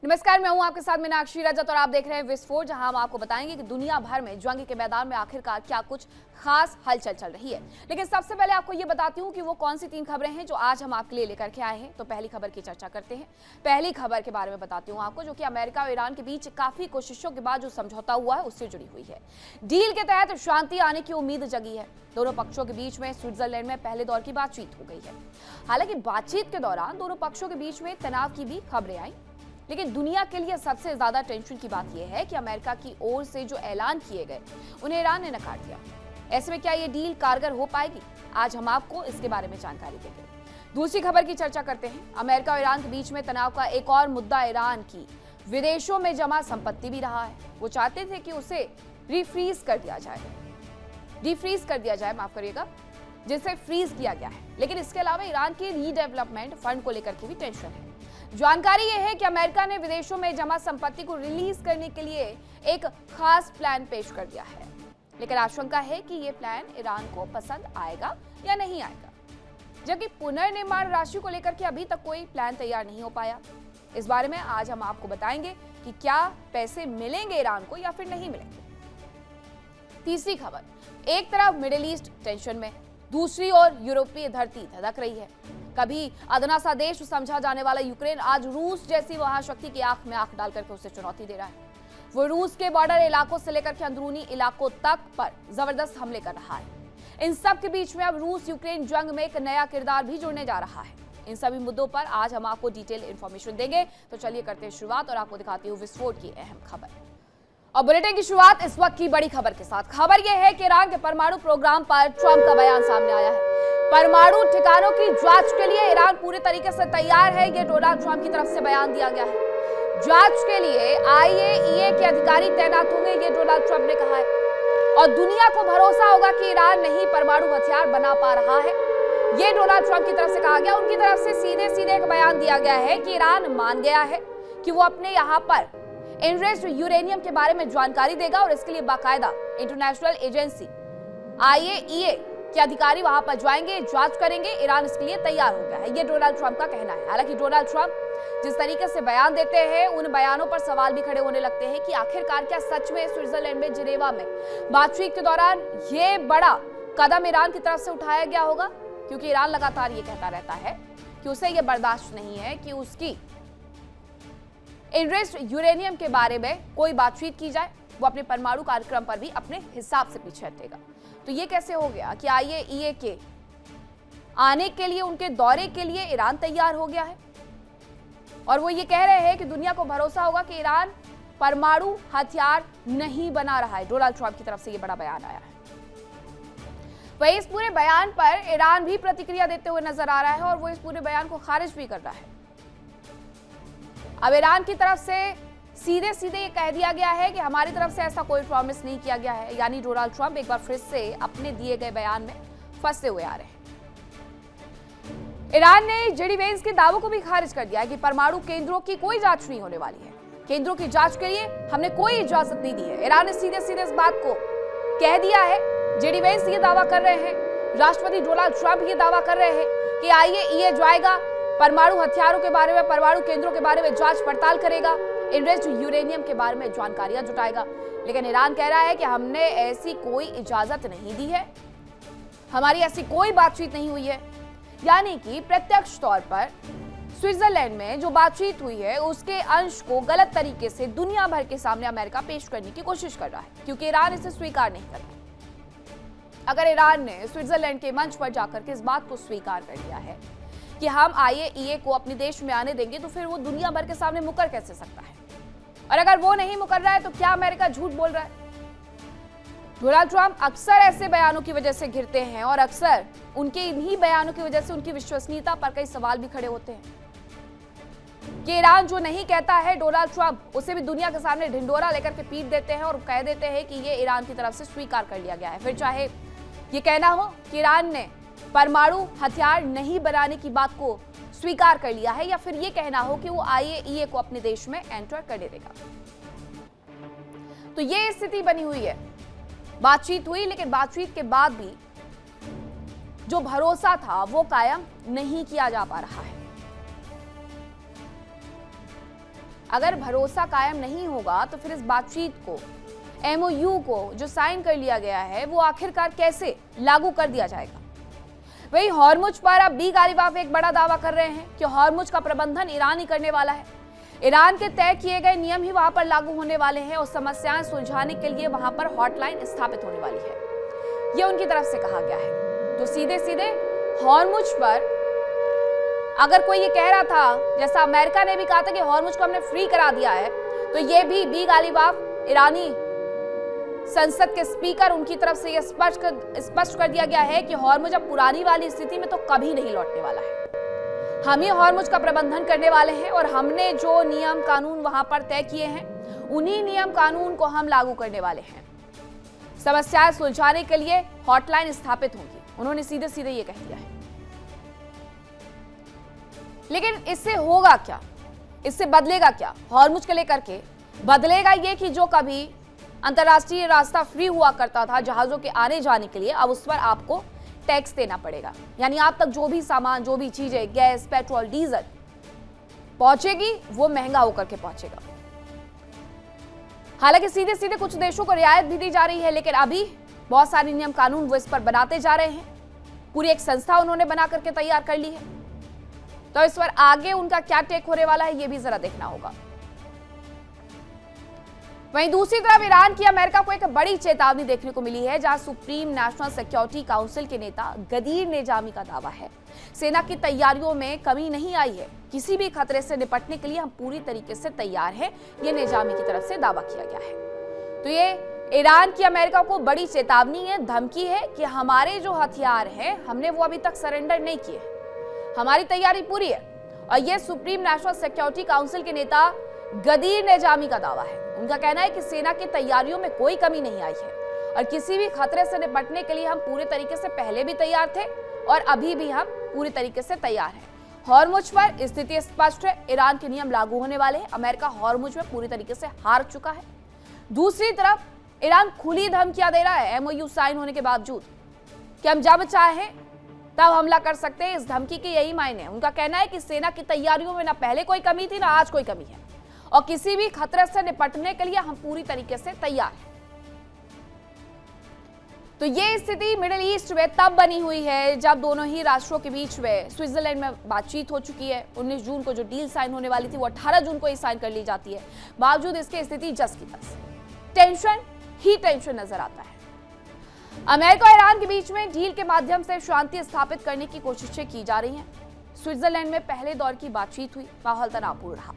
नमस्कार, मैं हूं आपके साथ मीनाक्षी रजत और आप देख रहे हैं विस्फोट, जहां हम आपको बताएंगे कि दुनिया भर में जंग के मैदान में आखिरकार क्या कुछ खास हलचल चल रही है। लेकिन सबसे पहले आपको ये बताती हूं कि वो कौन सी 3 खबरें हैं जो आज हम आपके लिए लेकर के आए हैं। तो पहली खबर की चर्चा करते हैं। पहली खबर के बारे में बताती हूं आपको, जो कि अमेरिका और ईरान के बीच काफी कोशिशों के बाद जो समझौता हुआ है उससे जुड़ी हुई है। डील के तहत शांति आने की उम्मीद जगी है। दोनों पक्षों के बीच में स्विट्जरलैंड में पहले दौर की बातचीत हो गई है। हालांकि बातचीत के दौरान दोनों पक्षों के बीच में तनाव की भी खबरें आई, लेकिन दुनिया के लिए सबसे ज्यादा टेंशन की बात यह है कि अमेरिका की ओर से जो ऐलान किए गए उन्हें ईरान ने नकार दिया। ऐसे में क्या ये डील कारगर हो पाएगी? आज हम आपको इसके बारे में जानकारी देंगे। दूसरी खबर की चर्चा करते हैं। अमेरिका और ईरान के बीच में तनाव का एक और मुद्दा ईरान की विदेशों में जमा संपत्ति भी रहा है। वो चाहते थे कि उसे डिफ्रीज कर दिया जाए, माफ करिएगा, जिसे फ्रीज किया गया है। लेकिन इसके अलावा ईरान की रीडेवलपमेंट फंड को लेकर के भी टेंशन है। जानकारी यह है कि अमेरिका ने विदेशों में जमा संपत्ति को रिलीज करने के लिए एक खास प्लान पेश कर दिया है, लेकिन आशंका है कि यह प्लान ईरान को पसंद आएगा या नहीं आएगा, जबकि पुनर्निर्माण राशि को लेकर के अभी तक कोई प्लान तैयार नहीं हो पाया। इस बारे में आज हम आपको बताएंगे कि क्या पैसे मिलेंगे ईरान को या फिर नहीं मिलेंगे। तीसरी खबर, एक तरफ मिडिल ईस्ट टेंशन में, दूसरी ओर यूरोपीय धरती धधक रही है। कभी अदना सा देश समझा जाने वाला यूक्रेन आज रूस जैसी महाशक्ति की आंख में आंख डाल करके उसे चुनौती दे रहा है। वो रूस के बॉर्डर इलाकों से लेकर के अंदरूनी इलाकों तक पर जबरदस्त हमले कर रहा है। इन सब के बीच में अब रूस यूक्रेन जंग में एक नया किरदार भी जुड़ने जा रहा है। इन सभी मुद्दों पर आज हम आपको डिटेल इंफॉर्मेशन देंगे। तो चलिए करते हैं शुरुआत और आपको दिखाती हूँ विस्फोट की अहम खबर। और बुलेटिन की शुरुआत इस वक्त की बड़ी खबर के साथ। खबर यह है कि ईरान के परमाणु प्रोग्राम पर ट्रंप का बयान सामने आया है। परमाणु ठिकानों की जांच के लिए ईरान पूरे तरीके से तैयार है, ये डोनाल्ड ट्रंप की तरफ से बयान दिया गया है। जांच के लिए IAEA के अधिकारी तैनात होंगे, ये डोनाल्ड ट्रंप ने कहा है। और दुनिया को भरोसा होगा कि ईरान नहीं परमाणु हथियार बना पा रहा है, ये डोनाल्ड ट्रंप की तरफ से कहा गया। उनकी तरफ से सीधे सीधे एक बयान दिया गया है कि ईरान मान गया है कि वो अपने यहाँ पर एनरिच्ड यूरेनियम के बारे में जानकारी देगा और इसके लिए बाकायदा इंटरनेशनल एजेंसी IAEA के अधिकारी वहां पर जाएंगे, जांच करेंगे। ईरान इसके लिए तैयार हो गया है, ये डोनाल्ड ट्रंप का कहना है। हालांकि डोनाल्ड ट्रंप जिस तरीके से बयान देते हैं, उन बयानों पर सवाल भी खड़े होने लगते हैं कि आखिरकार क्या सच में स्विट्जरलैंड में जिनेवा में बातचीत के दौरान ये बड़ा कदम ईरान की तरफ से उठाया गया होगा, क्योंकि ईरान लगातार ये कहता रहता है कि उसे ये बर्दाश्त नहीं है कि उसकी एनरिच्ड यूरेनियम के बारे में कोई बातचीत की जाए। वो अपने परमाणु कार्यक्रम पर भी अपने हिसाब से पीछे हटेगा। तो ये कैसे हो गया कि IAEA के आने के लिए, उनके दौरे के लिए ईरान तैयार हो गया है और वो ये कह रहे हैं कि दुनिया को भरोसा होगा कि ईरान परमाणु हथियार नहीं बना रहा है। डोनाल्ड ट्रंप की तरफ से ये बड़ा बयान आया है। वही इस पूरे बयान पर ईरान भी प्रतिक्रिया देते हुए नजर आ रहा है और वो इस पूरे बयान को खारिज भी कर रहा है। अब ईरान की तरफ से सीधे सीधे ये कह दिया गया है कि हमारी तरफ से ऐसा कोई प्रॉमिस नहीं किया गया है। यानी डोनाल्ड ट्रंप एक बार फिर से अपने दिए गए बयान में फंसे हुए आ रहे हैं। ईरान ने जेडी वेंस के दावों को भी खारिज कर दिया है कि परमाणु केंद्रों की कोई जांच नहीं होने वाली है। केंद्रों की जांच के लिए हमने कोई इजाजत नहीं दी है। ईरान ने सीधे सीधे इस बात को कह दिया है। जेडी वेंस ये दावा कर रहे हैं, राष्ट्रपति डोनाल्ड ट्रंप ये दावा कर रहे हैं कि IAEA जाएगा, परमाणु हथियारों के बारे में, परमाणु केंद्रों के बारे में जांच पड़ताल करेगा, एनरिच्ड यूरेनियम के बारे में जानकारियां जुटाएगा। लेकिन ईरान कह रहा है कि हमने ऐसी कोई इजाजत नहीं दी है, हमारी ऐसी कोई बातचीत नहीं हुई है। यानी कि प्रत्यक्ष तौर पर स्विट्जरलैंड में जो बातचीत हुई है उसके अंश को गलत तरीके से दुनिया भर के सामने अमेरिका पेश करने की कोशिश कर रहा है, क्योंकि ईरान इसे स्वीकार नहीं कर रहा। अगर ईरान ने स्विट्जरलैंड के मंच पर जाकर के इस बात को स्वीकार कर लिया है कि हम IAEA को अपने देश में आने देंगे, तो फिर वो दुनिया भर के सामने मुकर कैसे सकता है? और अगर वो नहीं मुकर रहा है तो क्या अमेरिका झूठ बोल रहा है? डोनाल्ड ट्रंप अक्सर ऐसे बयानों की वजह से घिरते हैं और अक्सर उनके इन्हीं बयानों की वजह से उनकी विश्वसनीयता पर कई सवाल भी खड़े होते हैं कि ईरान जो नहीं कहता है, डोनाल्ड ट्रंप उसे भी दुनिया के सामने ढिंडोरा लेकर के पीट देते हैं और कह देते हैं कि ये ईरान की तरफ से स्वीकार कर लिया गया है। फिर चाहे ये कहना हो कि ईरान ने परमाणु हथियार नहीं बनाने की बात को स्वीकार कर लिया है, या फिर ये कहना हो कि वो IAEA को अपने देश में एंटर करने देगा। तो ये स्थिति बनी हुई है। बातचीत हुई, लेकिन बातचीत के बाद भी जो भरोसा था वो कायम नहीं किया जा पा रहा है। अगर भरोसा कायम नहीं होगा तो फिर इस बातचीत को, एमओयू को जो साइन कर लिया गया है, वो आखिरकार कैसे लागू कर दिया जाएगा। वही हॉर्मुज पर अब बी गालिबाफ एक बड़ा दावा कर रहे हैं कि हॉर्मुज का प्रबंधन ईरान ही करने वाला है। ईरान के तय किए गए नियम ही वहां पर लागू होने वाले हैं और समस्याएं सुलझाने के लिए वहां पर हॉटलाइन स्थापित होने वाली है, ये उनकी तरफ से कहा गया है। तो सीधे सीधे हॉर्मुज पर अगर कोई ये कह रहा था, जैसा अमेरिका ने भी कहा था कि हॉर्मुज को हमने फ्री करा दिया है, तो ये भी बी गालिबाफ ईरानी संसद के स्पीकर, उनकी तरफ से यह स्पष्ट कर दिया गया है कि हॉर्मुज अब पुरानी वाली स्थिति में तो कभी नहीं लौटने वाला है। हम ही हॉर्मुज का प्रबंधन करने वाले हैं और हमने जो नियम कानून वहां पर तय किए हैं, उन्हीं नियम कानून को हम लागू करने वाले हैं। समस्याएं सुलझाने के लिए हॉटलाइन स्थापित होंगी, उन्होंने सीधे सीधे ये कह दिया है। लेकिन इससे होगा क्या, इससे बदलेगा क्या हॉर्मुज को लेकर के? बदलेगा ये कि जो कभी अंतरराष्ट्रीय रास्ता फ्री हुआ करता था जहाजों के आने जाने के लिए, अब उस पर आपको टैक्स देना पड़ेगा। यानी आप तक जो भी सामान, जो भी चीजें, गैस, पेट्रोल, डीजल पहुंचेगी, वो महंगा होकर के पहुंचेगा। हालांकि सीधे सीधे कुछ देशों को रियायत भी दी जा रही है, लेकिन अभी बहुत सारे नियम कानून वो इस पर बनाते जा रहे हैं। पूरी एक संस्था उन्होंने बना करके तैयार कर ली है। तो इस पर आगे उनका क्या टेक होने वाला है, ये भी जरा देखना होगा। वहीं दूसरी तरफ ईरान की अमेरिका को एक बड़ी चेतावनी देखने को मिली है, जहां सुप्रीम नेशनल सिक्योरिटी काउंसिल के नेता गदीर नेजामी का दावा है, सेना की तैयारियों में कमी नहीं आई है, किसी भी खतरे से निपटने के लिए हम पूरी तरीके से तैयार हैं, ये नेजामी की तरफ से दावा किया गया है। तो ये ईरान की अमेरिका को बड़ी चेतावनी है, धमकी है कि हमारे जो हथियार हैं, हमने वो अभी तक सरेंडर नहीं किए, हमारी तैयारी पूरी है। और ये सुप्रीम नेशनल सिक्योरिटी काउंसिल के नेता गदीर नेजामी का दावा है। उनका कहना है कि सेना की तैयारियों में कोई कमी नहीं आई है और किसी भी खतरे से निपटने के लिए हम पूरे तरीके से पहले भी तैयार थे और अभी भी हम पूरी तरीके से तैयार हैं। हॉर्मुज पर स्थिति स्पष्ट है, ईरान के नियम लागू होने वाले हैं। अमेरिका हॉर्मुज में पूरी तरीके से हार चुका है। दूसरी तरफ ईरान खुली धमकियां दे रहा है एमओयू साइन होने के बावजूद कि हम जब चाहें तब हमला कर सकते हैं। इस धमकी के यही मायने हैं। उनका कहना है कि सेना की तैयारियों में ना पहले कोई कमी थी, ना आज कोई कमी है और किसी भी खतरे से निपटने के लिए हम पूरी तरीके से तैयार हैं। तो ये स्थिति मिडिल ईस्ट में तब बनी हुई है जब दोनों ही राष्ट्रों के बीच में स्विट्जरलैंड में बातचीत हो चुकी है। 19 जून को जो डील साइन होने वाली थी वो 18 जून को ही साइन कर ली जाती है। बावजूद इसके स्थिति जस की तस, टेंशन ही टेंशन नजर आता है। अमेरिका और ईरान के बीच में डील के माध्यम से शांति स्थापित करने की कोशिशें की जा रही हैं। स्विट्जरलैंड में पहले दौर की बातचीत हुई, माहौल तनावपूर्ण रहा।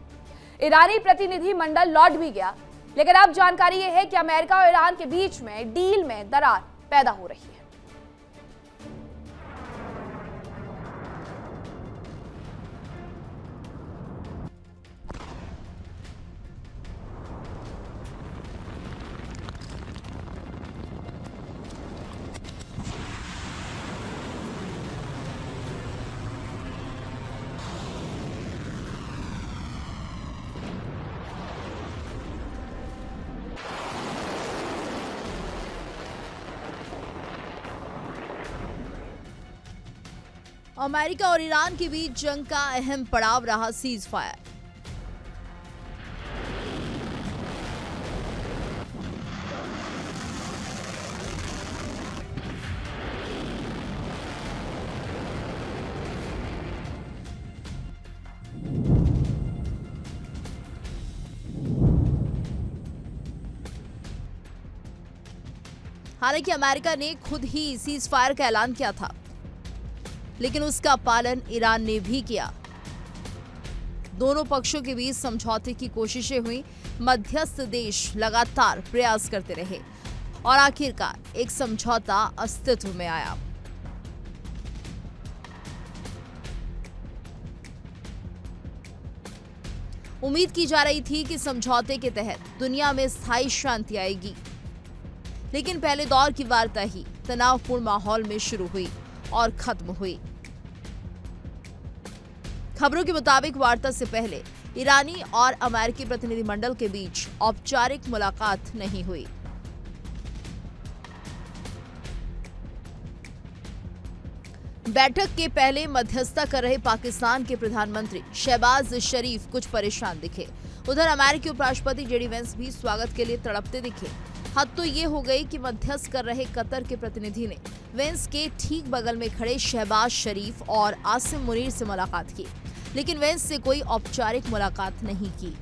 ईरानी प्रतिनिधि मंडल लौट भी गया, लेकिन अब जानकारी यह है कि अमेरिका और ईरान के बीच में डील में दरार पैदा हो रही है। अमेरिका और ईरान के बीच जंग का अहम पड़ाव रहा सीज फायर। हालांकि अमेरिका ने खुद ही सीज फायर का ऐलान किया था, लेकिन उसका पालन ईरान ने भी किया। दोनों पक्षों के बीच समझौते की कोशिशें हुई, मध्यस्थ देश लगातार प्रयास करते रहे और आखिरकार एक समझौता अस्तित्व में आया। उम्मीद की जा रही थी कि समझौते के तहत दुनिया में स्थायी शांति आएगी, लेकिन पहले दौर की वार्ता ही तनावपूर्ण माहौल में शुरू हुई और खत्म हुई। खबरों के मुताबिक वार्ता से पहले ईरानी और अमेरिकी प्रतिनिधिमंडल के बीच औपचारिक मुलाकात नहीं हुई। बैठक के पहले मध्यस्थता कर रहे पाकिस्तान के प्रधानमंत्री शहबाज शरीफ कुछ परेशान दिखे। उधर अमेरिकी उपराष्ट्रपति जेडी वेंस भी स्वागत के लिए तड़पते दिखे। हद तो ये हो गई कि मध्यस्थ कर रहे कतर के प्रतिनिधि ने वेंस के ठीक बगल में खड़े शहबाज शरीफ और आसिम मुनीर से मुलाकात की, लेकिन वेंस से कोई औपचारिक मुलाकात नहीं की।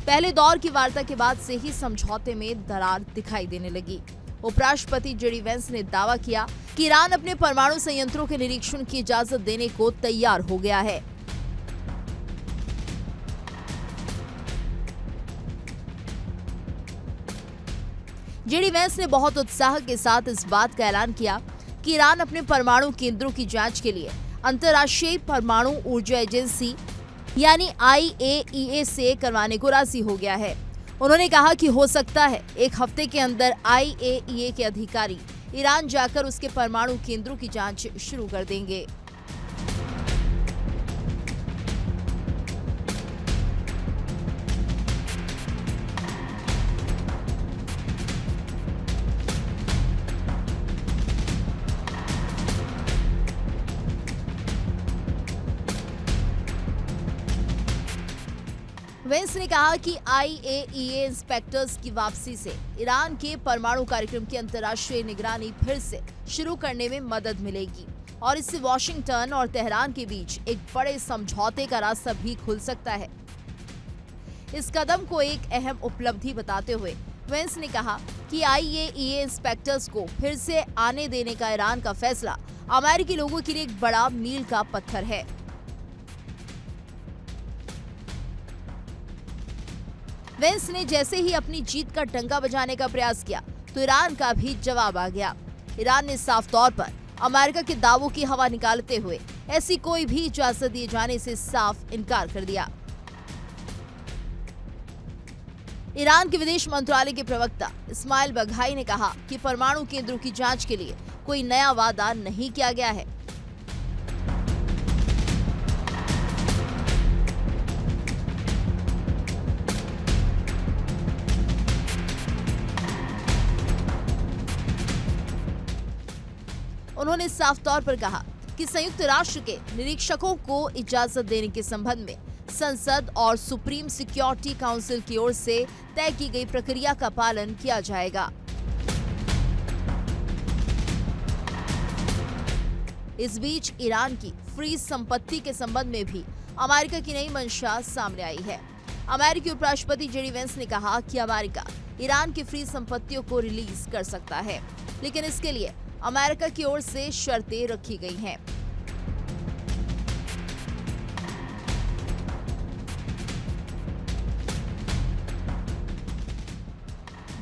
पहले दौर की वार्ता के बाद से ही समझौते में दरार दिखाई देने लगी। उपराष्ट्रपति जेडी वेंस ने दावा किया कि ईरान अपने परमाणु संयंत्रों के निरीक्षण की इजाजत देने को तैयार हो गया है। जेडी वेंस ने बहुत उत्साह के साथ इस बात का ऐलान किया कि ईरान अपने परमाणु केंद्रों की जांच के लिए अंतर्राष्ट्रीय परमाणु ऊर्जा एजेंसी यानी IAEA से करवाने को राजी हो गया है। उन्होंने कहा कि हो सकता है एक हफ्ते के अंदर IAEA के अधिकारी ईरान जाकर उसके परमाणु केंद्रों की जांच शुरू कर देंगे। वेंस ने कहा कि IAEA इंस्पेक्टर्स की वापसी से ईरान के परमाणु कार्यक्रम की अंतर्राष्ट्रीय निगरानी फिर से शुरू करने में मदद मिलेगी और इससे वॉशिंगटन और तेहरान के बीच एक बड़े समझौते का रास्ता भी खुल सकता है। इस कदम को एक अहम उपलब्धि बताते हुए वेंस ने कहा कि IAEA इंस्पेक्टर्स को फिर से आने देने का ईरान का फैसला अमेरिकी लोगों के लिए एक बड़ा मील का पत्थर है। वेंस ने जैसे ही अपनी जीत का डंका बजाने का प्रयास किया तो ईरान का भी जवाब आ गया। ईरान ने साफ तौर पर अमेरिका के दावों की हवा निकालते हुए ऐसी कोई भी इजाजत दिए जाने से साफ इनकार कर दिया। ईरान के विदेश मंत्रालय के प्रवक्ता इस्माइल बघाई ने कहा कि परमाणु केंद्रों की जांच के लिए कोई नया वादा नहीं किया गया है। उन्होंने साफ तौर पर कहा कि संयुक्त राष्ट्र के निरीक्षकों को इजाजत देने के संबंध में संसद और सुप्रीम सिक्योरिटी काउंसिल की ओर से तय की गई प्रक्रिया का पालन किया जाएगा। इस बीच ईरान की फ्रीज संपत्ति के संबंध में भी अमेरिका की नई मंशा सामने आई है। अमेरिकी उपराष्ट्रपति जेडी वेंस ने कहा कि अमेरिका ईरान की फ्रीज संपत्तियों को रिलीज कर सकता है, लेकिन इसके लिए अमेरिका की ओर से शर्तें रखी गई हैं।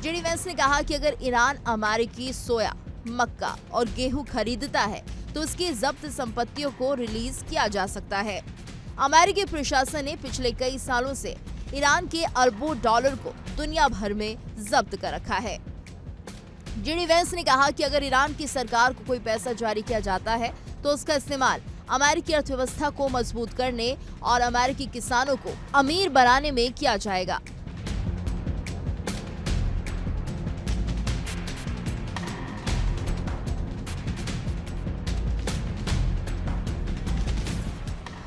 जेडी वेंस ने कहा कि अगर ईरान अमेरिकी सोया, मक्का और गेहूं खरीदता है तो उसकी जब्त संपत्तियों को रिलीज किया जा सकता है। अमेरिकी प्रशासन ने पिछले कई सालों से ईरान के अरबों डॉलर को दुनिया भर में जब्त कर रखा है। जेडी वेंस ने कहा कि अगर ईरान की सरकार को कोई पैसा जारी किया जाता है तो उसका इस्तेमाल अमेरिकी अर्थव्यवस्था को मजबूत करने और अमेरिकी किसानों को अमीर बनाने में किया जाएगा।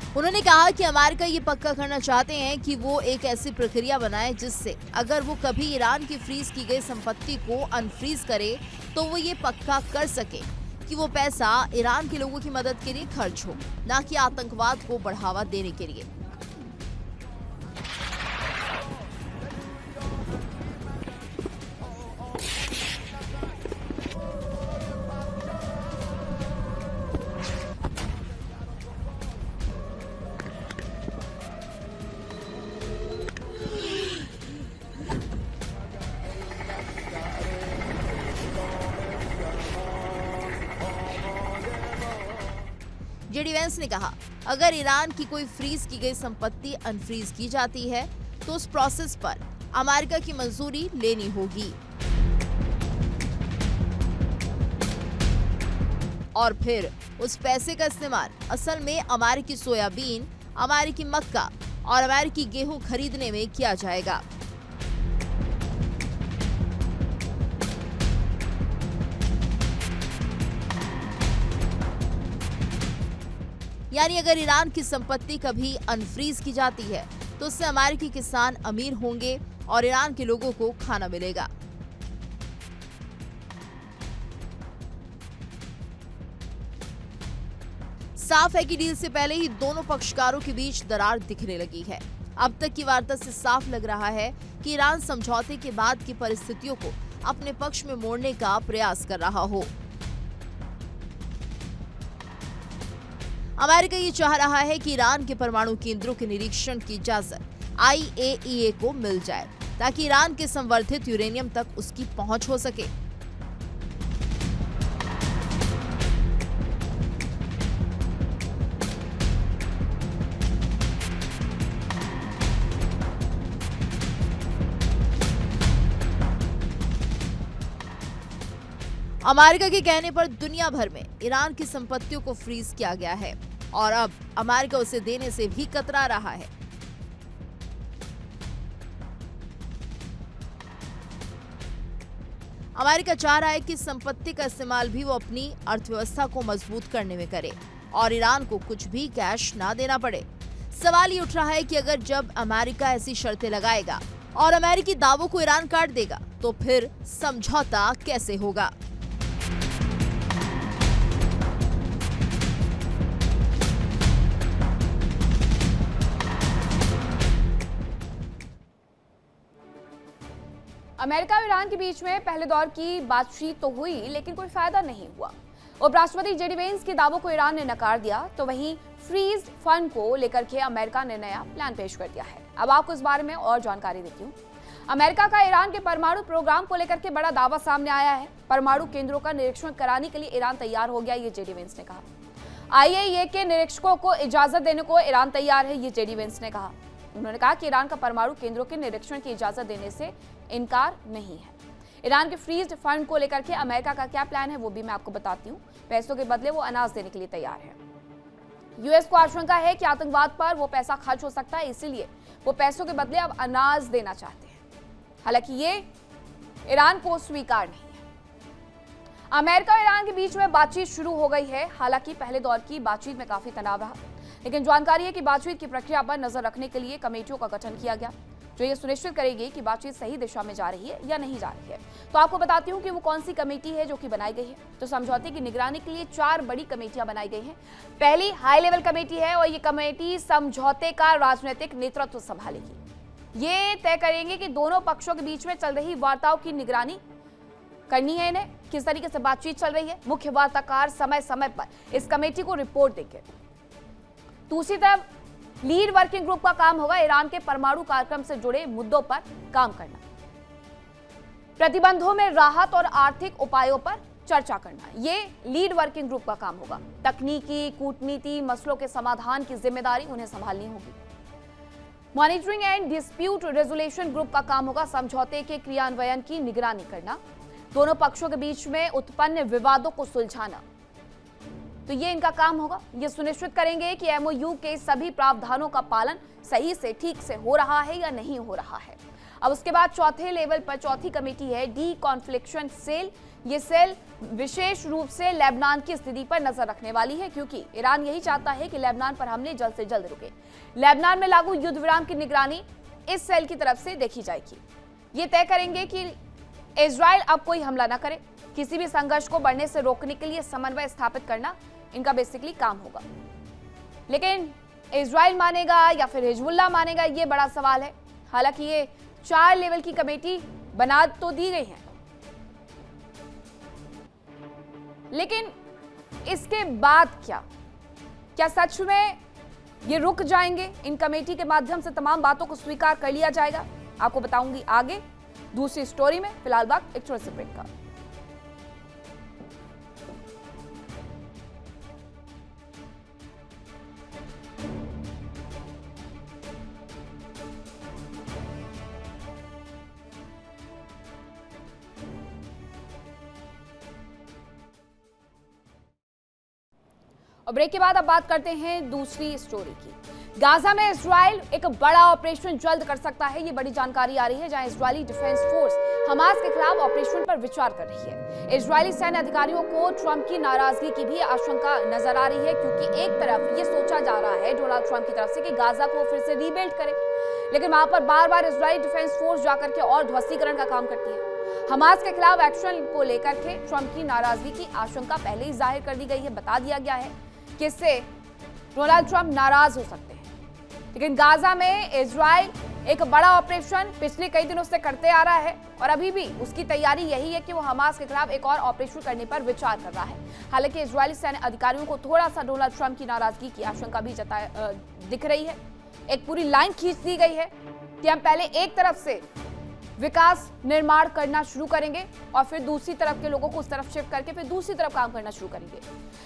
उन्होंने कहा कि अमेरिका ये पक्का करना चाहते हैं कि वो एक ऐसी प्रक्रिया बनाए जिससे अगर वो कभी ईरान की फ्रीज की गई संपत्ति को अनफ्रीज करे तो वो ये पक्का कर सके कि वो पैसा ईरान के लोगों की मदद के लिए खर्च हो, न कि आतंकवाद को बढ़ावा देने के लिए। जेडी वेंस ने कहा, अगर ईरान की कोई फ्रीज की गई संपत्ति अनफ्रीज की जाती है तो उस प्रोसेस पर अमेरिका की मंजूरी लेनी होगी और फिर उस पैसे का इस्तेमाल असल में अमेरिकी सोयाबीन, अमेरिकी मक्का और अमेरिकी गेहूं खरीदने में किया जाएगा। यानी अगर ईरान की संपत्ति कभी अनफ्रीज की जाती है तो उससे अमेरिकी किसान अमीर होंगे और ईरान के लोगों को खाना मिलेगा। साफ है कि डील से पहले ही दोनों पक्षकारों के बीच दरार दिखने लगी है। अब तक की वार्ता से साफ लग रहा है कि ईरान समझौते के बाद की परिस्थितियों को अपने पक्ष में मोड़ने का प्रयास कर रहा हो। अमेरिका ये चाह रहा है कि ईरान के परमाणु केंद्रों के निरीक्षण की इजाजत IAEA को मिल जाए ताकि ईरान के संवर्धित यूरेनियम तक उसकी पहुंच हो सके। अमेरिका के कहने पर दुनिया भर में ईरान की संपत्तियों को फ्रीज किया गया है और अब अमेरिका उसे देने से भी कतरा रहा है। अमेरिका चाह रहा है कि संपत्ति का इस्तेमाल भी वो अपनी अर्थव्यवस्था को मजबूत करने में करे और ईरान को कुछ भी कैश ना देना पड़े। सवाल ये उठ रहा है कि अगर जब अमेरिका ऐसी शर्तें लगाएगा और अमेरिकी दावों को ईरान काट देगा तो फिर समझौता कैसे होगा। अमेरिका और ईरान के बीच में पहले दौर की बातचीत तो हुई लेकिन कोई फायदा नहीं हुआ। उपराष्ट्रपति जेडी वेंस के दावों को ईरान ने नकार दिया तो वहीं फ्रीज फंड को लेकर के अमेरिका ने नया प्लान पेश कर दिया है। अब आपको इस बारे में और जानकारी देती हूँ। अमेरिका का ईरान के परमाणु प्रोग्राम को लेकर के बड़ा दावा सामने आया है। परमाणु केंद्रों का निरीक्षण कराने के लिए ईरान तैयार हो गया, ये जेडी वेंस ने कहा। IAEA के निरीक्षकों को इजाजत देने को ईरान तैयार है, ये जेडी वेंस ने कहा। उन्होंने कहा कि ईरान का परमाणु केंद्रों के निरीक्षण की इजाजत देने से इनकार नहीं है। ईरान के फ्रीज्ड फंड को लेकर के अमेरिका का क्या प्लान है वो भी मैं आपको बताती हूँ। पैसों के बदले वो अनाज देने के लिए तैयार है। यूएस को आशंका है कि आतंकवाद पर वो पैसा खर्च हो सकता है, इसीलिए वो पैसों के बदले अब अनाज देना चाहते हैं। हालांकि ये ईरान को स्वीकार नहीं है। अमेरिका और ईरान के बीच में बातचीत शुरू हो गई है। हालांकि पहले दौर की बातचीत में काफी तनाव रहा, लेकिन जानकारी है कि बातचीत की प्रक्रिया पर नजर रखने के लिए कमेटियों का गठन किया गया जो ये सुनिश्चित करेगी कि बातचीत सही दिशा में जा रही है या नहीं जा रही है। तो आपको बताती हूँ कि वो कौन सी कमेटी है जो कि बनाई गई है। तो समझौते की निगरानी के लिए 4 बड़ी कमेटियां बनाई गई हैं। पहली हाई लेवल कमेटी है और ये कमेटी समझौते का राजनीतिक नेतृत्व संभालेगी। ये तय करेंगे कि दोनों पक्षों के बीच में चल रही वार्ताओं की निगरानी करनी है, इन्हें किस तरीके से बातचीत चल रही है। मुख्य वार्ताकार समय समय पर इस कमेटी को रिपोर्ट देंगे। दूसरी तरफ लीड वर्किंग ग्रुप का काम होगा ईरान के परमाणु कार्यक्रम से जुड़े मुद्दों पर काम करना, प्रतिबंधों में राहत और आर्थिक उपायों पर चर्चा करना। ये लीड वर्किंग ग्रुप का काम होगा। तकनीकी कूटनीति मसलों के समाधान की जिम्मेदारी उन्हें संभालनी होगी। Monitoring and dispute resolution group का काम होगा समझौते के क्रियान्वयन की निगरानी करना, दोनों पक्षों के बीच में उत्पन्न विवादों को सुलझाना। तो ये इनका काम होगा। ये सुनिश्चित करेंगे कि MOU के सभी प्रावधानों का पालन सही से ठीक से हो रहा है या नहीं हो रहा है। अब उसके बाद चौथे लेवल पर चौथी कमेटी है डी कॉन्फ्लिक्शन सेल। ये सेल विशेष रूप से लेबनान की स्थिति पर नजर रखने वाली है, क्योंकि ईरान यही चाहता है कि लेबनान पर हमले जल्द से जल्द रुके। लेबनान में लागू युद्ध विराम की निगरानी इस सेल की तरफ से देखी जाएगी। ये तय करेंगे कि इजराइल अब कोई हमला न करे। किसी भी संघर्ष को बढ़ने से रोकने के लिए समन्वय स्थापित करना इनका बेसिकली काम होगा। लेकिन इजराइल मानेगा या फिर हिजबुल्लाह मानेगा, ये बड़ा सवाल है। हालांकि ये 4 लेवल की कमेटी बना तो दी गई है, लेकिन इसके बाद क्या सच में ये रुक जाएंगे? इन कमेटी के माध्यम से तमाम बातों को स्वीकार कर लिया जाएगा? आपको बताऊंगी आगे दूसरी स्टोरी में। फिलहाल बात एक छोटे से ब्रेक का। और ब्रेक के बाद अब बात करते हैं दूसरी स्टोरी की। गाजा में इजराइल एक बड़ा ऑपरेशन जल्द कर सकता है, ये बड़ी जानकारी आ रही है, जहां इजरायली डिफेंस फोर्स हमास के खिलाफ ऑपरेशन पर विचार कर रही है। इजरायली सैन्य अधिकारियों को ट्रंप की नाराजगी की भी आशंका नजर आ रही है, क्योंकि एक तरफ ये सोचा जा रहा है डोनाल्ड ट्रंप की तरफ से कि गाजा को फिर से रीबिल्ड करे, लेकिन वहां पर बार बार इजरायली डिफेंस फोर्स जाकर के और ध्वस्तीकरण का काम करती है। हमास के खिलाफ एक्शन को लेकर के ट्रंप की नाराजगी की आशंका पहले ही जाहिर कर दी गई है, बता दिया गया है कि इससे डोनाल्ड ट्रंप नाराज हो सकते हैं। लेकिन गाजा में इजराइल एक बड़ा ऑपरेशन पिछले कई दिनों से करते आ रहा है और अभी भी उसकी तैयारी यही है कि वो हमास के खिलाफ एक और ऑपरेशन करने पर विचार कर रहा है। हालांकि इजरायली सैन्य अधिकारियों को थोड़ा सा डोनाल्ड ट्रंप की नाराजगी की आशंका भी दिख रही है। एक पूरी लाइन खींच दी गई है कि हम पहले एक तरफ से विकास निर्माण करना शुरू करेंगे और फिर दूसरी तरफ के लोगों को उस तरफ शिफ्ट करके फिर दूसरी तरफ काम करना शुरू करेंगे।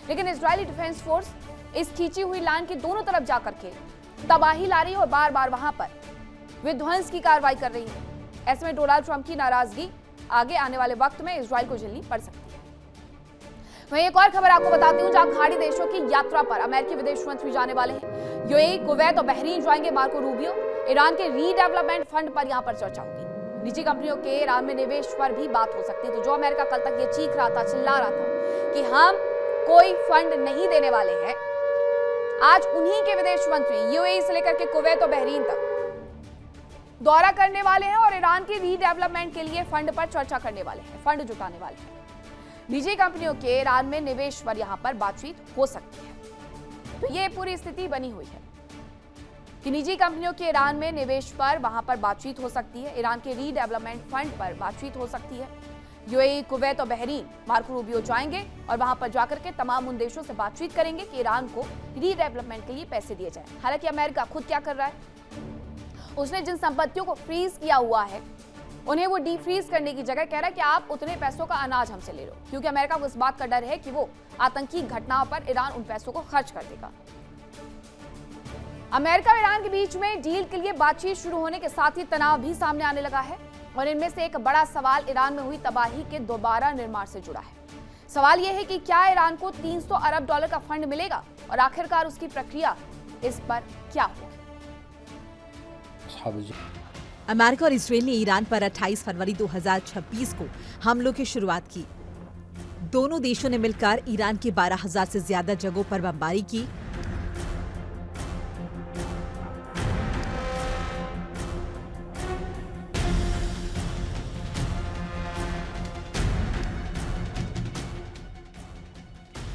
लेकिन इजरायली डिफेंस फोर्स इस खींची हुई लाइन की दोनों तरफ जाकर के तबाही ला रही है और बार बार वहां पर विध्वंस की कार्रवाई कर रही है। ऐसे में डोनाल्ड ट्रंप की नाराजगी आगे आने वाले वक्त में इजराइल को झेलनी पड़ सकती है। वहीं एक और खबर आपको बताती हूं, जहां खाड़ी देशों की यात्रा पर अमेरिकी विदेश मंत्री जाने वाले हैं। यूएई, कुवैत और बहरीन जाएंगे मार्को रूबियो। ईरान के रीडेवलपमेंट फंड पर यहां पर चर्चा होगी। निजी कंपनियों के ईरान में निवेश पर भी बात हो सकती है। तो जो अमेरिका कल तक ये चीख रहा था, चिल्ला रहा था कि हम कोई फंड नहीं देने वाले हैं, आज उन्हीं के विदेश मंत्री यूएई से लेकर के कुवैत और बहरीन तक दौरा करने वाले हैं और ईरान के रीडेवलपमेंट के लिए फंड पर चर्चा करने वाले हैं, फंड जुटाने वाले हैं। निजी कंपनियों के ईरान में निवेश पर यहां पर बातचीत हो सकती है। तो ये पूरी स्थिति बनी हुई है कि निजी कंपनियों के ईरान में निवेश पर वहां पर बातचीत हो सकती है, ईरान के रीडेवलपमेंट फंड पर बातचीत हो सकती है। यूएई, कुवैत और बहरीन मार्को रूबियो जाएंगे और वहां पर जाकर के तमाम उन देशों से बातचीत करेंगे कि ईरान को रीडेवलपमेंट के लिए पैसे दिए जाए। हालांकि अमेरिका खुद क्या कर रहा है, उसने जिन संपत्तियों को फ्रीज किया हुआ है उन्हें वो डीफ्रीज करने की जगह कह रहा है कि आप उतने पैसों का अनाज हमसे ले लो, क्योंकि अमेरिका को इस बात का डर है कि वो आतंकी घटनाओं पर ईरान उन पैसों को खर्च कर देगा। अमेरिका और ईरान के बीच में डील के लिए बातचीत शुरू होने के साथ ही तनाव भी सामने आने लगा है और इनमें से एक बड़ा सवाल ईरान में हुई तबाही के दोबारा निर्माण से जुड़ा है। सवाल यह है कि क्या ईरान को $300 अरब का फंड मिलेगा और आखिरकार उसकी प्रक्रिया इस पर क्या होगी। अमेरिका और इसराइल ने ईरान पर 28 फरवरी 2026 को हमलों की शुरुआत की। दोनों देशों ने मिलकर ईरान की 12,000 से ज्यादा जगहों पर बमबारी की।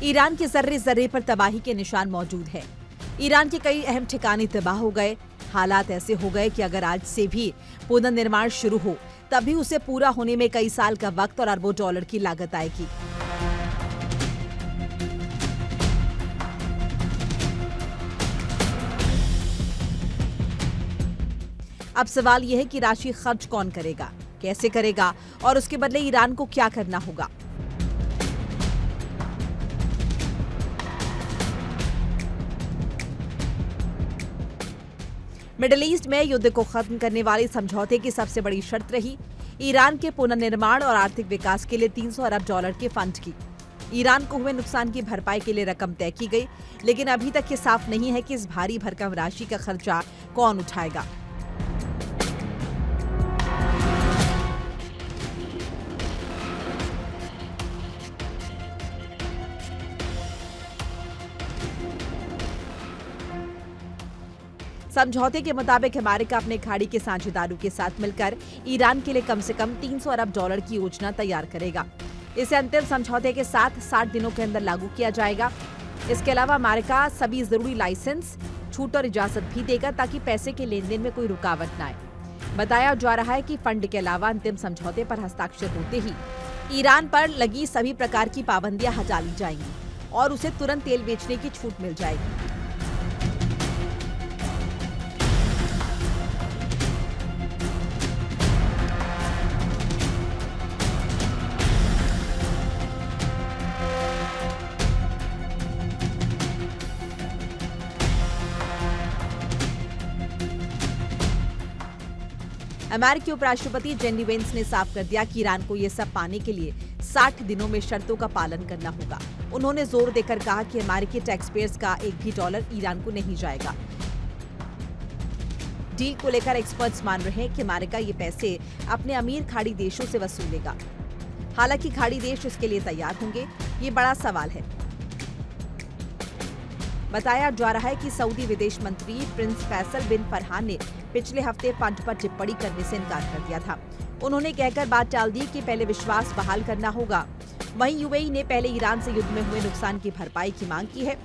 ईरान के जर्रे जर्रे पर तबाही के निशान मौजूद है। ईरान के कई अहम ठिकाने तबाह हो गए। हालात ऐसे हो गए कि अगर आज से भी पुनर्निर्माण शुरू हो, तभी उसे पूरा होने में कई साल का वक्त और अरबों डॉलर की लागत आएगी। अब सवाल यह है कि राशि खर्च कौन करेगा, कैसे करेगा और उसके बदले ईरान को क्या करना होगा। मिडिल ईस्ट में युद्ध को खत्म करने वाले समझौते की सबसे बड़ी शर्त रही ईरान के पुनर्निर्माण और आर्थिक विकास के लिए $300 अरब के फंड की। ईरान को हुए नुकसान की भरपाई के लिए रकम तय की गई, लेकिन अभी तक ये साफ नहीं है कि इस भारी भरकम राशि का खर्चा कौन उठाएगा। समझौते के मुताबिक अमेरिका अपने खाड़ी के साझेदारों के साथ मिलकर ईरान के लिए कम से कम $300 अरब की योजना तैयार करेगा। इसे अंतिम समझौते के साथ 60 दिनों के अंदर लागू किया जाएगा। इसके अलावा अमेरिका सभी जरूरी लाइसेंस, छूट और इजाजत भी देगा ताकि पैसे के लेन देन में कोई रुकावट न आए। बताया जा रहा है कि फंड के अलावा अंतिम समझौते पर हस्ताक्षर होते ही ईरान पर लगी सभी प्रकार की पाबंदियां हटा ली जाएंगी और उसे तुरंत तेल बेचने की छूट मिल जाएगी। अमेरिकी उपराष्ट्रपति जेडी वेंस ने साफ कर दिया कि ईरान को ये सब पाने के लिए 60 दिनों में शर्तों का पालन करना होगा। उन्होंने जोर देकर कहा कि अमेरिकी टैक्स पेयर्स का $1 भी ईरान को नहीं जाएगा। डील को लेकर एक्सपर्ट्स मान रहे हैं कि अमेरिका ये पैसे अपने अमीर खाड़ी देशों से वसूलेगा। हालांकि खाड़ी देश इसके लिए तैयार होंगे, ये बड़ा सवाल है। बताया जा रहा है कि सऊदी विदेश मंत्री प्रिंस फैसल बिन फरहान ने पिछले हफ्ते फंड पर टिप्पणी करने से इनकार कर दिया था। उन्होंने कहकर बात टाल दी कि पहले विश्वास बहाल करना होगा। वहीं यूएई ने पहले ईरान से युद्ध में हुए नुकसान की भरपाई की मांग की है।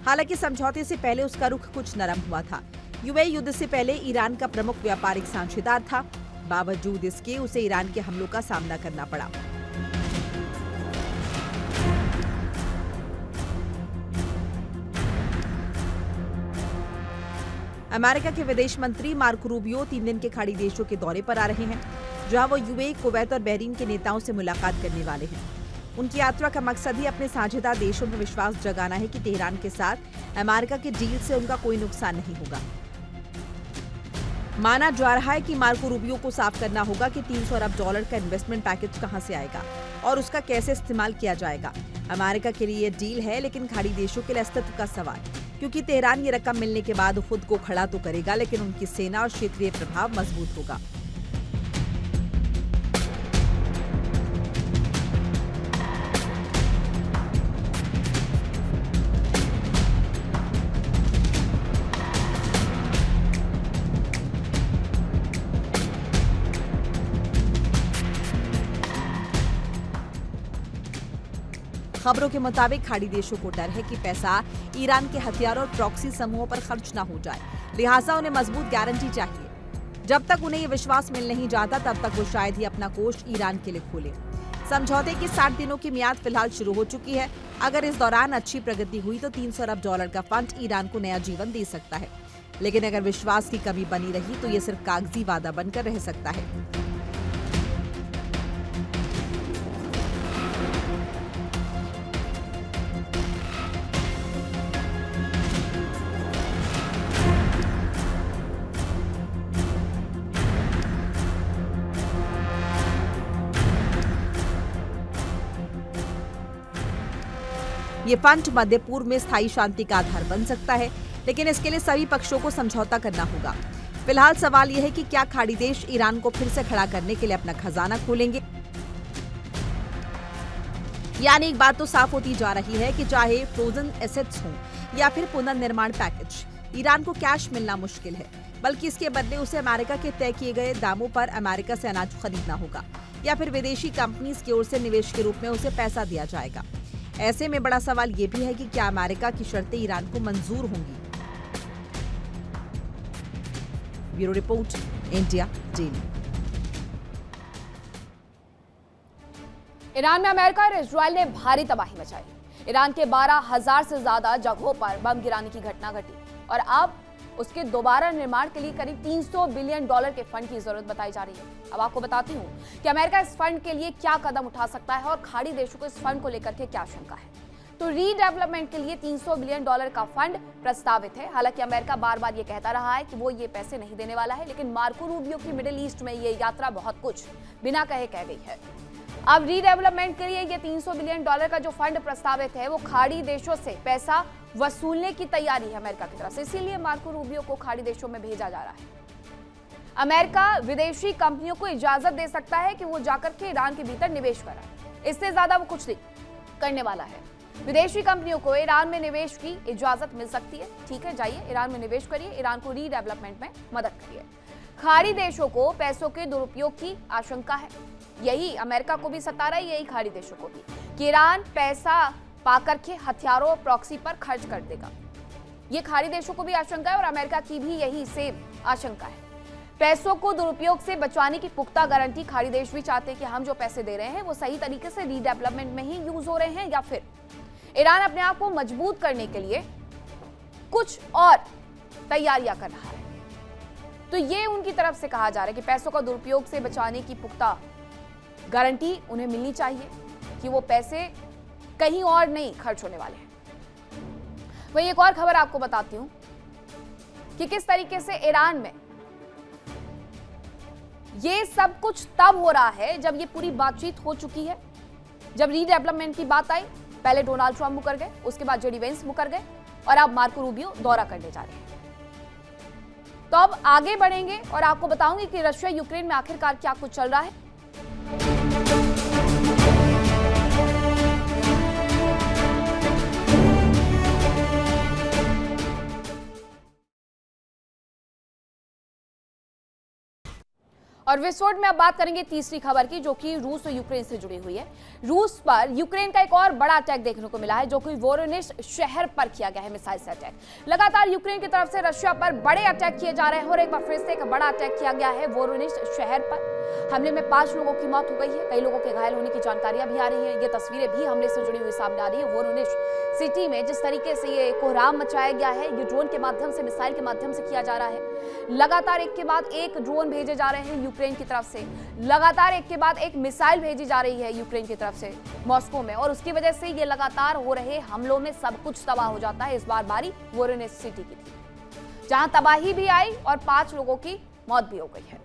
हालांकि समझौते से पहले उसका रुख कुछ नरम हुआ था। यूएई युद्ध से पहले ईरान का प्रमुख व्यापारिक साझेदार था। बावजूद इसके उसे ईरान के हमलों का सामना करना पड़ा। अमेरिका के विदेश मंत्री मार्को रूबियो 3 दिन के खाड़ी देशों के दौरे पर आ रहे हैं, जहां वो यूएई, कुवैत और बहरीन के नेताओं से मुलाकात करने वाले हैं। उनकी यात्रा का मकसद ही अपने साझेदार देशों में विश्वास जगाना है कि तेहरान के साथ अमेरिका के डील से उनका कोई नुकसान नहीं होगा। माना जा रहा है कि मार्को रूबियो को साफ करना होगा कि $300 अरब का इन्वेस्टमेंट पैकेज कहां से आएगा और उसका कैसे इस्तेमाल किया जाएगा। अमेरिका के लिए ये डील है, लेकिन खाड़ी देशों के लिए अस्तित्व का सवाल, क्योंकि तेहरान ये रकम मिलने के बाद खुद को खड़ा तो करेगा, लेकिन उनकी सेना और क्षेत्रीय प्रभाव मजबूत होगा। खबरों के मुताबिक खाड़ी देशों को डर है कि पैसा ईरान के हथियारों और प्रॉक्सी समूहों पर खर्च न हो जाए, लिहाजा उन्हें मजबूत गारंटी चाहिए। जब तक उन्हें ये विश्वास मिल नहीं जाता, तब तक वो शायद ही अपना कोष ईरान के लिए खोले। समझौते की 60 दिनों की मियाद फिलहाल शुरू हो चुकी है। अगर इस दौरान अच्छी प्रगति हुई तो $300 अरब का फंड ईरान को नया जीवन दे सकता है, लेकिन अगर विश्वास की कमी बनी रही तो ये सिर्फ कागजी वादा बनकर रह सकता है। ये फंड मध्य पूर्व में स्थायी शांति का आधार बन सकता है, लेकिन इसके लिए सभी पक्षों को समझौता करना होगा। फिलहाल सवाल यह है कि क्या खाड़ी देश ईरान को फिर से खड़ा करने के लिए अपना खजाना खोलेंगे। यानी एक बात तो साफ होती जा रही है कि चाहे फ्रोजन एसेट्स हों या फिर पुनर्निर्माण पैकेज, ईरान को कैश मिलना मुश्किल है, बल्कि इसके बदले उसे अमेरिका के तय किए गए दामों पर अमेरिका से अनाज खरीदना होगा, या फिर विदेशी कंपनीज की ओर से निवेश के रूप में उसे पैसा दिया जाएगा। ऐसे में बड़ा सवाल ये भी है कि क्या अमेरिका की शर्तें ईरान को मंजूर होंगी। Bureau report, India daily. Iran में अमेरिका और इजरायल ने भारी तबाही मचाई। ईरान के 12,000 से ज्यादा जगहों पर बम गिराने की घटना घटी और अब उसके दोबारा निर्माण के लिए करीब $300 बिलियन के फंड की जरूरत बताई जा रही है। अब आपको बताती हूँ कि अमेरिका इस फंड के लिए क्या कदम उठा सकता है और खाड़ी देशों को इस फंड को लेकर के क्या आशंका है। तो रीडेवलपमेंट के लिए $300 बिलियन का फंड प्रस्तावित है। हालांकि अमेरिका बार बार ये कहता रहा है कि वो ये पैसे नहीं देने वाला है, लेकिन मार्को रूबियो की मिडिल ईस्ट में ये यात्रा बहुत कुछ बिना कहे कह गई है। अब रीडेवलपमेंट के लिए ये $300 बिलियन का जो फंड प्रस्तावित है वो खाड़ी देशों से पैसा वसूलने की तैयारी है अमेरिका की तरफ से, इसीलिए मार्को रूबियो को खाड़ी देशों में भेजा जा रहा है। अमेरिका विदेशी कंपनियों को इजाजत दे सकता है कि वो जाकर के ईरान के भीतर निवेश कराए, इससे ज्यादा वो कुछ नहीं करने वाला है। विदेशी कंपनियों को ईरान में निवेश की इजाजत मिल सकती है, ठीक है, जाइए ईरान में निवेश करिए, ईरान को रीडेवलपमेंट में मदद करिए। खाड़ी देशों को पैसों के दुरुपयोग की आशंका है, यही अमेरिका को भी सता रहा है, यही खाड़ी देशों को भी, कि ईरान पैसा पाकर के हथियारों और प्रॉक्सी पर खर्च कर देगा। ये खाड़ी देशों को भी आशंका है और अमेरिका की भी यही सेम आशंका है। पैसों को दुरुपयोग से बचाने की पुख्ता गारंटी खाड़ी देश भी चाहते हैं कि हम जो पैसे दे रहे हैं वो सही तरीके से रीडेवलपमेंट में ही यूज हो रहे हैं, या फिर ईरान अपने आप को मजबूत करने के लिए कुछ और तैयारियां कर रहा है। तो ये उनकी तरफ से कहा जा रहा है कि पैसों का दुरुपयोग से बचाने की पुख्ता गारंटी उन्हें मिलनी चाहिए कि वो पैसे कहीं और नहीं खर्च होने वाले हैं। वहीं एक और खबर आपको बताती हूं कि किस तरीके से ईरान में ये सब कुछ तब हो रहा है जब ये पूरी बातचीत हो चुकी है जब रीडेवलपमेंट की बात आई, पहले डोनाल्ड ट्रंप मुकर गए, उसके बाद जेडी वेंस मुकर गए और अब मार्को रूबियो दौरा करने जा रहे हैं। तो अब आगे बढ़ेंगे और आपको बताऊंगी कि रशिया यूक्रेन में आखिरकार क्या कुछ चल रहा है। और विस्फोट में अब बात करेंगे तीसरी खबर की, जो कि रूस और यूक्रेन से जुड़ी हुई है। रूस पर यूक्रेन का एक और बड़ा अटैक देखने को मिला है, जो कि वोरोनिश शहर पर किया गया है मिसाइल से अटैक। लगातार यूक्रेन की तरफ से रशिया पर बड़े अटैक किए जा रहे हैं और एक बार फिर से एक बड़ा अटैक किया गया है वोरोनिश शहर पर। हमले में 5 लोगों की मौत हो गई है, कई लोगों के घायल होने की जानकारियां भी आ रही है। ये तस्वीरें भी हमले से जुड़ी हुई सामने आ रही है। वोरोनिश सिटी में जिस तरीके से ये कोहराम मचाया गया है, ये ड्रोन के माध्यम से, मिसाइल के माध्यम से किया जा रहा है। लगातार एक के बाद एक ड्रोन भेजे जा रहे हैं यूक्रेन की तरफ से, लगातार एक के बाद एक मिसाइल भेजी जा रही है यूक्रेन की तरफ से मॉस्को में, और उसकी वजह से ये लगातार हो रहे हमलों में सब कुछ तबाह हो जाता है। इस बार बारी वोरोनिश सिटी की थी, जहां तबाही भी आई और 5 लोगों की मौत भी हो गई है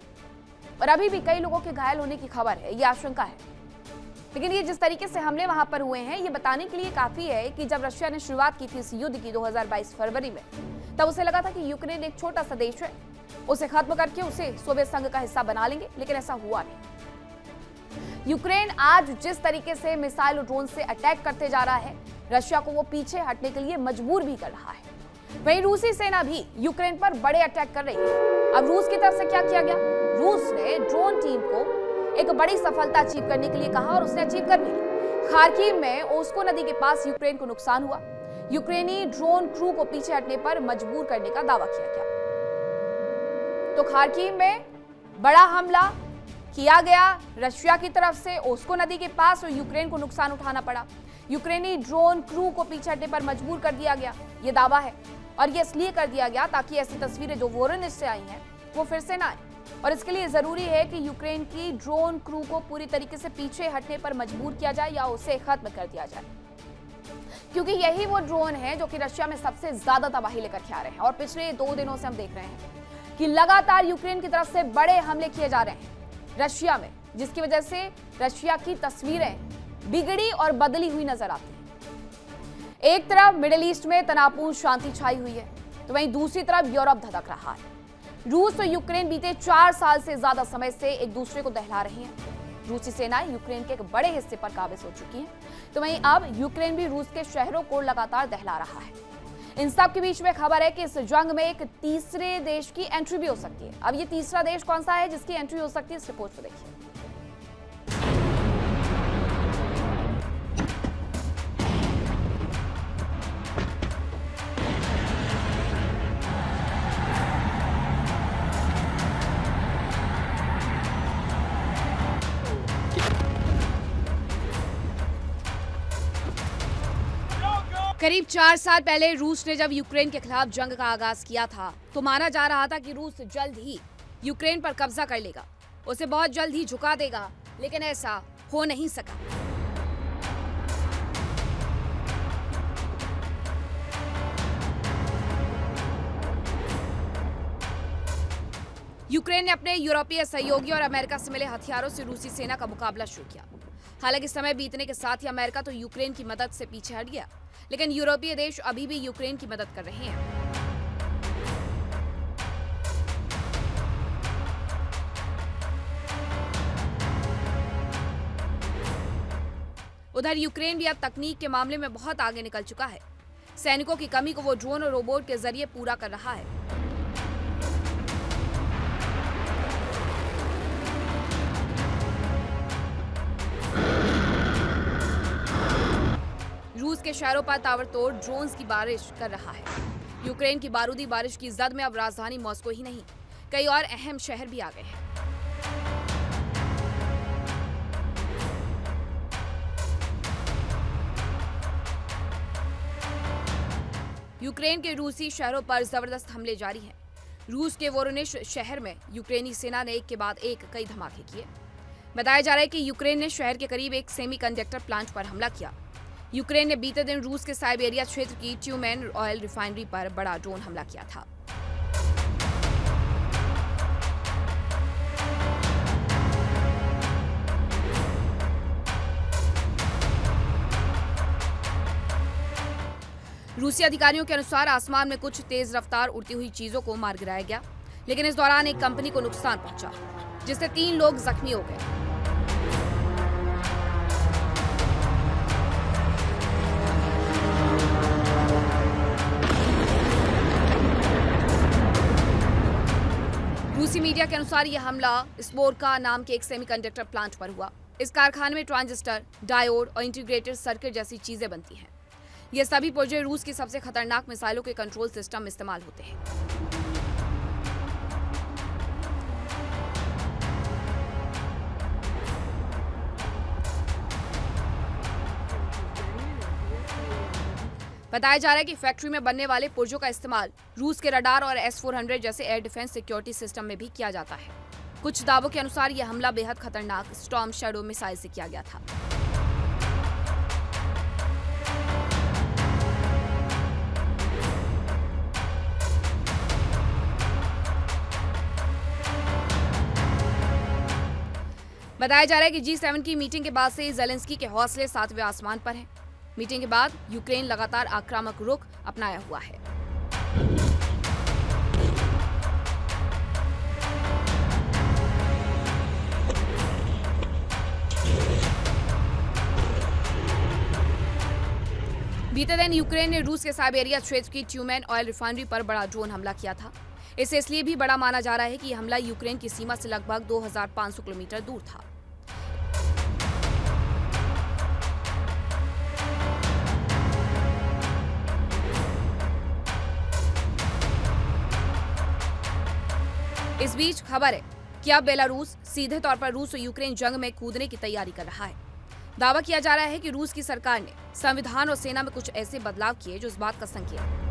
और अभी भी कई लोगों के घायल होने की खबर है, ये आशंका है। लेकिन ये जिस तरीके से हमले वहां पर हुए हैं, ये बताने के लिए काफी है कि जब रशिया ने शुरुआत की थी इस युद्ध की 2022 फरवरी में, तब उसे लगा था कि यूक्रेन एक छोटा सा देश है, उसे खत्म करके उसे सोवियत संघ का हिस्सा बना लेंगे, लेकिन ऐसा हुआ नहीं। यूक्रेन आज जिस तरीके से मिसाइल और ड्रोन से अटैक करते जा रहा है, रशिया को वो पीछे हटने के लिए मजबूर भी कर रहा है। वहीं रूसी सेना भी यूक्रेन पर बड़े अटैक कर रही है। अब रूस की तरफ से क्या किया गया? रूस ने ड्रोन टीम को एक बड़ी सफलता अचीव करने के लिए कहा और उसने अचीव कर भी ली। खार्किव में ओस्को नदी के पास यूक्रेन को नुकसान हुआ। यूक्रेनी ड्रोन क्रू को पीछे हटने पर मजबूर करने का दावा किया गया। तो खार्किव में बड़ा हमला किया गया रशिया की तरफ से ओस्को नदी के पास और यूक्रेन को नुकसान उठाना पड़ा। यूक्रेनी ड्रोन क्रू को पीछे हटने पर मजबूर कर दिया गया, ये दावा है। और ये इसलिए कर दिया गया ताकि ऐसी तस्वीरें जो वोरोनिश से आई हैं वो फिर से ना आए, और इसके लिए जरूरी है कि यूक्रेन की ड्रोन क्रू को पूरी तरीके से पीछे हटने पर मजबूर किया जाए या उसे खत्म कर दिया जाए, क्योंकि यही वो ड्रोन है जो कि रशिया में सबसे ज्यादा तबाही लेकर के आ रहे हैं। और पिछले 2 दिनों से हम देख रहे हैं कि लगातार यूक्रेन की तरफ से बड़े हमले किए जा रहे हैं रशिया में, जिसकी वजह से रशिया की तस्वीरें बिगड़ी और बदली हुई नजर आती है। एक तरफ मिडिल ईस्ट में तनावपूर्ण शांति छाई हुई है, तो वहीं दूसरी तरफ यूरोप धधक रहा है। रूस और यूक्रेन बीते 4 साल से ज्यादा समय से एक दूसरे को दहला रही हैं। रूसी सेनाएं यूक्रेन के एक बड़े हिस्से पर काबिज हो चुकी हैं, तो वहीं अब यूक्रेन भी रूस के शहरों को लगातार दहला रहा है। इन सब के बीच में खबर है कि इस जंग में एक तीसरे देश की एंट्री भी हो सकती है। अब ये तीसरा देश कौन सा है जिसकी एंट्री हो सकती है, इस रिपोर्ट को देखिए। करीब 4 साल पहले रूस ने जब यूक्रेन के खिलाफ जंग का आगाज किया था, तो माना जा रहा था कि रूस जल्द ही यूक्रेन पर कब्जा कर लेगा, उसे बहुत जल्द ही झुका देगा, लेकिन ऐसा हो नहीं सका। यूक्रेन ने अपने यूरोपीय सहयोगी और अमेरिका से मिले हथियारों से रूसी सेना का मुकाबला शुरू किया। हालांकि समय बीतने के साथ ही अमेरिका तो यूक्रेन की मदद से पीछे हट गया, लेकिन यूरोपीय देश अभी भी यूक्रेन की मदद कर रहे हैं। उधर यूक्रेन भी अब तकनीक के मामले में बहुत आगे निकल चुका है। सैनिकों की कमी को वो ड्रोन और रोबोट के जरिए पूरा कर रहा है। रूस के शहरों पर ताबड़तोड़ ड्रोन्स की बारिश कर रहा है। यूक्रेन की बारूदी बारिश की जद में अब राजधानी मॉस्को ही नहीं, कई और अहम शहर भी आ गए हैं। यूक्रेन के रूसी शहरों पर जबरदस्त हमले जारी हैं। रूस के वोरोनिश शहर में यूक्रेनी सेना ने एक के बाद एक कई धमाके किए। बताया जा रहा है कि यूक्रेन ने शहर के करीब एक सेमीकंडक्टर प्लांट पर हमला किया। यूक्रेन ने बीते दिन रूस के साइबेरिया क्षेत्र की ट्यूमेन ऑयल रिफाइनरी पर बड़ा ड्रोन हमला किया था। रूसी अधिकारियों के अनुसार आसमान में कुछ तेज रफ्तार उड़ती हुई चीजों को मार गिराया गया, लेकिन इस दौरान एक कंपनी को नुकसान पहुंचा, जिससे 3 लोग जख्मी हो गए। रूसी मीडिया के अनुसार यह हमला स्पोरका नाम के एक सेमीकंडक्टर प्लांट पर हुआ। इस कारखाने में ट्रांजिस्टर, डायोड और इंटीग्रेटेड सर्किट जैसी चीजें बनती हैं। ये सभी पुर्जे रूस की सबसे खतरनाक मिसाइलों के कंट्रोल सिस्टम में इस्तेमाल होते हैं। बताया जा रहा है कि फैक्ट्री में बनने वाले पुर्जों का इस्तेमाल रूस के रडार और S-400 जैसे एयर डिफेंस सिक्योरिटी सिस्टम में भी किया जाता है। कुछ दावों के अनुसार यह हमला बेहद खतरनाक स्टॉर्म शैडो मिसाइल से किया गया था। बताया जा रहा है कि G7 की मीटिंग के बाद से ज़ेलेंस्की के हौसले 7वें आसमान पर हैं। मीटिंग के बाद यूक्रेन लगातार आक्रामक रुख अपनाया हुआ है। बीते दिन यूक्रेन ने रूस के साइबेरिया क्षेत्र की ट्यूमेन ऑयल रिफाइनरी पर बड़ा ड्रोन हमला किया था। इसे इसलिए भी बड़ा माना जा रहा है कि यह हमला यूक्रेन की सीमा से लगभग 2500 किलोमीटर दूर था। इस बीच खबर है कि अब बेलारूस सीधे तौर पर रूस और यूक्रेन जंग में कूदने की तैयारी कर रहा है। दावा किया जा रहा है कि रूस की सरकार ने संविधान और सेना में कुछ ऐसे बदलाव किए जो इस बात का संकेत है।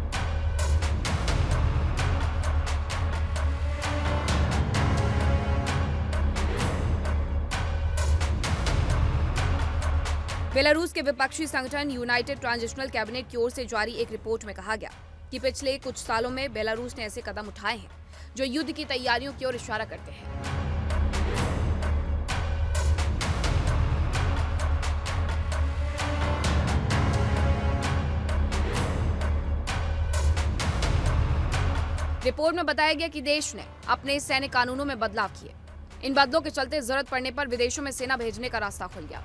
बेलारूस के विपक्षी संगठन यूनाइटेड ट्रांजिशनल कैबिनेट की ओर से जारी एक रिपोर्ट में कहा गया कि पिछले कुछ सालों में बेलारूस ने ऐसे कदम उठाए हैं जो युद्ध की तैयारियों की ओर इशारा करते हैं। रिपोर्ट में बताया गया कि देश ने अपने सैन्य कानूनों में बदलाव किए। इन बदलों के चलते जरूरत पड़ने पर विदेशों में सेना भेजने का रास्ता खुल गया।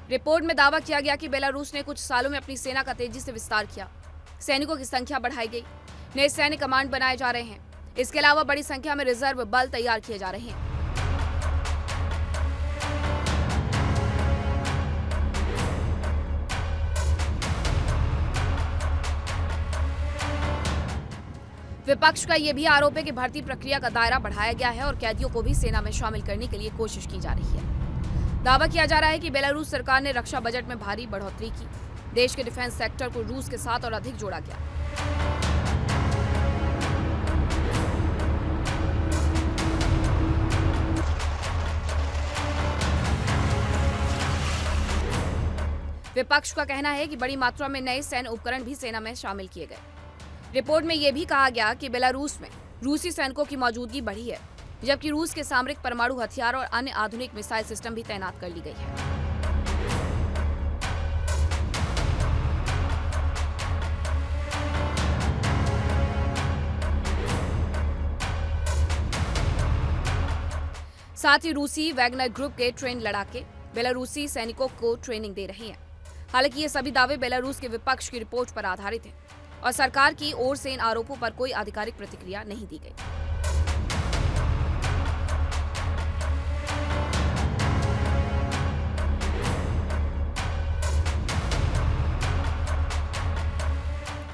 रिपोर्ट में दावा किया गया कि बेलारूस ने कुछ सालों में अपनी सेना का तेजी से विस्तार किया। सैनिकों की संख्या बढ़ाई गई, नए सैन्य कमांड बनाए जा रहे हैं। इसके अलावा बड़ी संख्या में रिजर्व बल तैयार किए जा रहे हैं। विपक्ष का यह भी आरोप है कि भर्ती प्रक्रिया का दायरा बढ़ाया गया है और कैदियों को भी सेना में शामिल करने के लिए कोशिश की जा रही है। दावा किया जा रहा है कि बेलारूस सरकार ने रक्षा बजट में भारी बढ़ोतरी की। देश के डिफेंस सेक्टर को रूस के साथ और अधिक जोड़ा गया। विपक्ष का कहना है कि बड़ी मात्रा में नए सैन्य उपकरण भी सेना में शामिल किए गए। रिपोर्ट में यह भी कहा गया कि बेलारूस में रूसी सैनिकों की मौजूदगी बढ़ी है, जबकि रूस के सामरिक परमाणु हथियार और अन्य आधुनिक मिसाइल सिस्टम भी तैनात कर ली गई है। साथ ही रूसी वैगनर ग्रुप के ट्रेन लड़ाके बेलारूसी सैनिकों को ट्रेनिंग दे रहे हैं। हालांकि ये सभी दावे बेलारूस के विपक्ष की रिपोर्ट पर आधारित हैं और सरकार की ओर से इन आरोपों पर कोई आधिकारिक प्रतिक्रिया नहीं दी गई।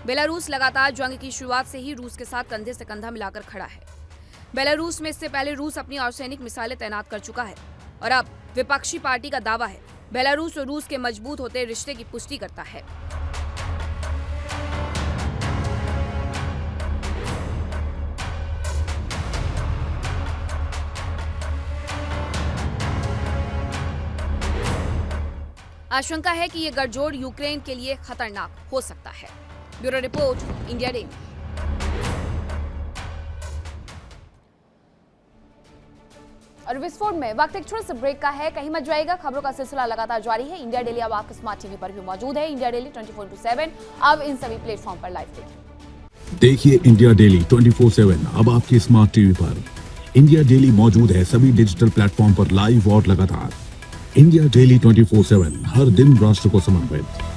बेलारूस लगातार जंग की शुरुआत से ही रूस के साथ कंधे से कंधा मिलाकर खड़ा है। बेलारूस में इससे पहले रूस अपनी आर्सेनिक मिसाइलें तैनात कर चुका है और अब विपक्षी पार्टी का दावा है बेलारूस और रूस के मजबूत होते रिश्ते की पुष्टि करता है। आशंका है कि यह गठजोड़ यूक्रेन के लिए खतरनाक हो सकता है। Bureau report, India day. और विस्फोट में वक्त एक छोटे से ब्रेक का है, कहीं मत जाइएगा। खबरों का सिलसिला लगातार जारी है। इंडिया डेली अब आपके स्मार्ट टीवी पर भी मौजूद है। इंडिया डेली 24/7 अब इन सभी प्लेटफॉर्म पर लाइव देखिए इंडिया डेली 24/7 अब आपके स्मार्ट टीवी पर। इंडिया डेली मौजूद है सभी डिजिटल प्लेटफॉर्म पर लाइव और लगातार। इंडिया डेली 24/7 हर दिन राष्ट्र को समर्पित।